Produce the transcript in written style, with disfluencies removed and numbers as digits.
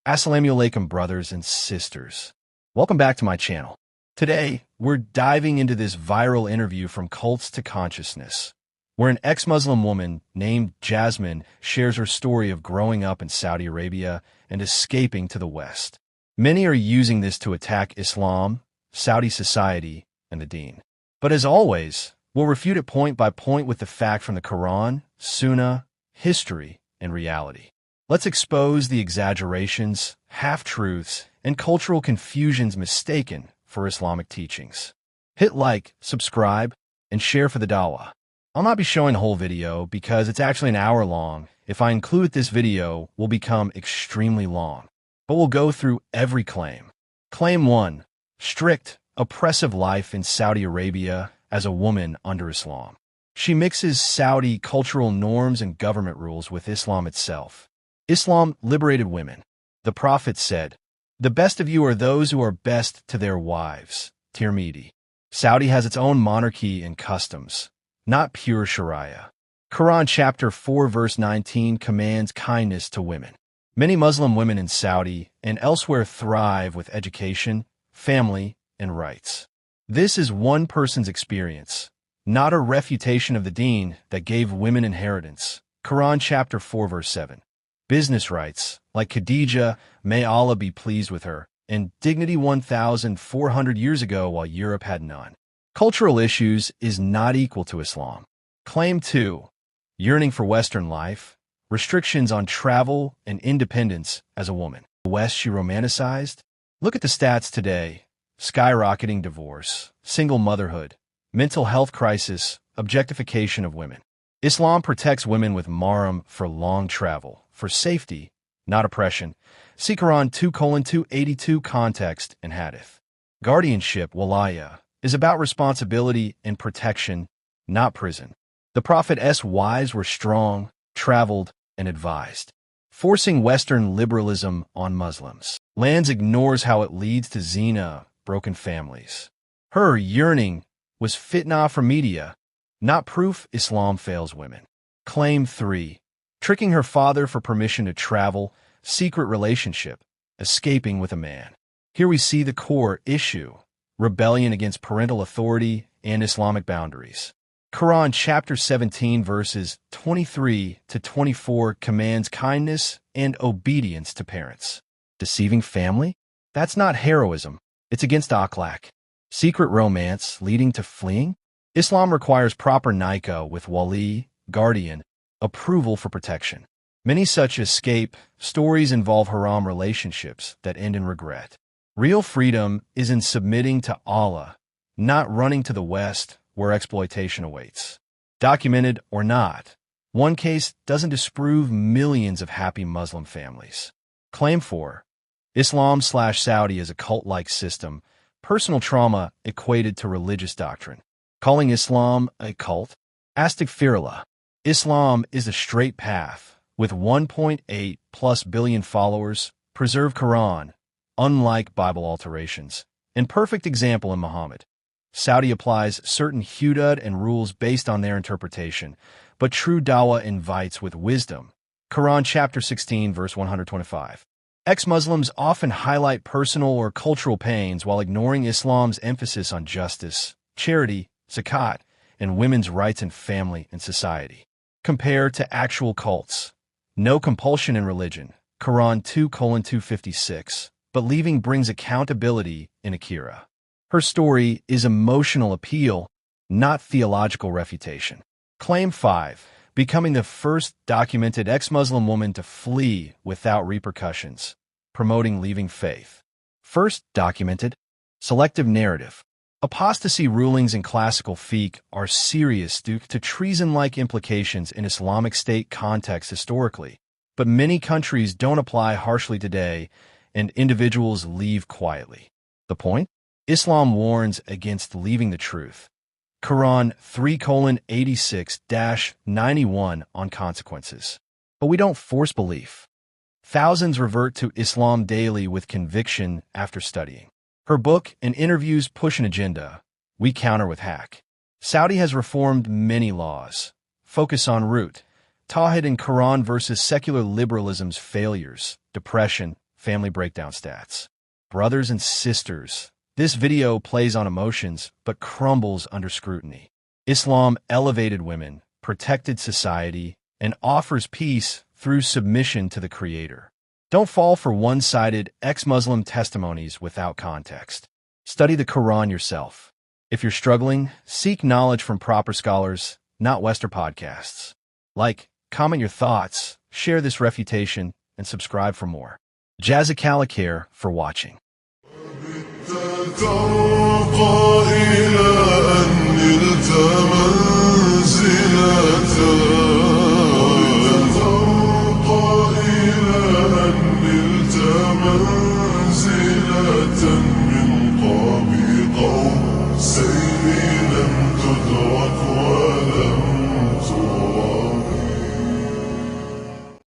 Assalamu alaikum, brothers and sisters. Welcome back to my channel. Today, we're diving into this viral interview from cults to consciousness, where an ex-Muslim woman named Jasmin shares her story of growing up in Saudi Arabia and escaping to the West. Many are using this to attack Islam, Saudi society, and the deen. But as always, we'll refute it point by point with the fact from the Quran, Sunnah, history, and reality. Let's expose the exaggerations, half-truths, and cultural confusions mistaken for Islamic teachings. Hit like, subscribe, and share for the dawah. I'll not be showing the whole video because it's actually an hour long. If I include it, this video will become extremely long. But we'll go through every claim. Claim 1. Strict, oppressive life in Saudi Arabia as a woman under Islam. She mixes Saudi cultural norms and government rules with Islam itself. Islam liberated women. The Prophet said, "The best of you are those who are best to their wives." Tirmidhi. Saudi has its own monarchy and customs, not pure Sharia. Quran chapter 4 verse 19 commands kindness to women. Many Muslim women in Saudi and elsewhere thrive with education, family, and rights. This is one person's experience, not a refutation of the deen that gave women inheritance. Quran chapter 4 verse 7. Business rights, like Khadija, may Allah be pleased with her, and dignity 1,400 years ago while Europe had none. Cultural issues is not equal to Islam. Claim 2. Yearning for Western life, restrictions on travel and independence as a woman. The West she romanticized? Look at the stats today. Skyrocketing divorce, single motherhood, mental health crisis, objectification of women. Islam protects women with mahram for long travel, for safety, not oppression. See Quran 2:282 context and hadith. Guardianship, walaya, is about responsibility and protection, not prison. The Prophet's wives were strong, traveled, and advised. Forcing Western liberalism on Muslims. Lands ignores how it leads to zina, broken families. Her yearning was fitna for media, not proof Islam fails women. Claim 3. Tricking her father for permission to travel, secret relationship, escaping with a man. Here we see the core issue, rebellion against parental authority and Islamic boundaries. Quran chapter 17 verses 23 to 24 commands kindness and obedience to parents. Deceiving family? That's not heroism. It's against akhlaq. Secret romance leading to fleeing? Islam requires proper nikah with wali, guardian, approval for protection. Many such escape stories involve haram relationships that end in regret. Real freedom is in submitting to Allah, not running to the West where exploitation awaits. Documented or not, one case doesn't disprove millions of happy Muslim families. Claim 4. Islam/Saudi is a cult-like system, personal trauma equated to religious doctrine. Calling Islam a cult? Astaghfirullah. Islam is a straight path, with 1.8+ billion followers, preserved Quran, unlike Bible alterations, and perfect example in Muhammad. Saudi applies certain hudud and rules based on their interpretation, but true dawah invites with wisdom. Quran chapter 16 verse 125. Ex-Muslims often highlight personal or cultural pains while ignoring Islam's emphasis on justice, charity, zakat, and women's rights in family and society. Compare to actual cults. No compulsion in religion. Quran 2:256. But leaving brings accountability in Akira. Her story is emotional appeal, not theological refutation. Claim 5. Becoming the first documented ex-Muslim woman to flee without repercussions. Promoting leaving faith. First documented. Selective narrative. Apostasy rulings in classical fiqh are serious due to treason-like implications in Islamic State context historically, but many countries don't apply harshly today, and individuals leave quietly. The point? Islam warns against leaving the truth. Quran 3:86-91 on consequences. But we don't force belief. Thousands revert to Islam daily with conviction after studying. Her book and interviews push an agenda. We counter with hack. Saudi has reformed many laws. Focus on root. Tawhid and Quran versus secular liberalism's failures, depression, family breakdown stats. Brothers and sisters, this video plays on emotions but crumbles under scrutiny. Islam elevated women, protected society, and offers peace through submission to the Creator. Don't fall for one-sided ex-Muslim testimonies without context. Study the Quran yourself. If you're struggling, seek knowledge from proper scholars, not Western podcasts. Like, comment your thoughts, share this refutation, and subscribe for more. Jahilah care for watching. ترقى إلى أن نلت منزلة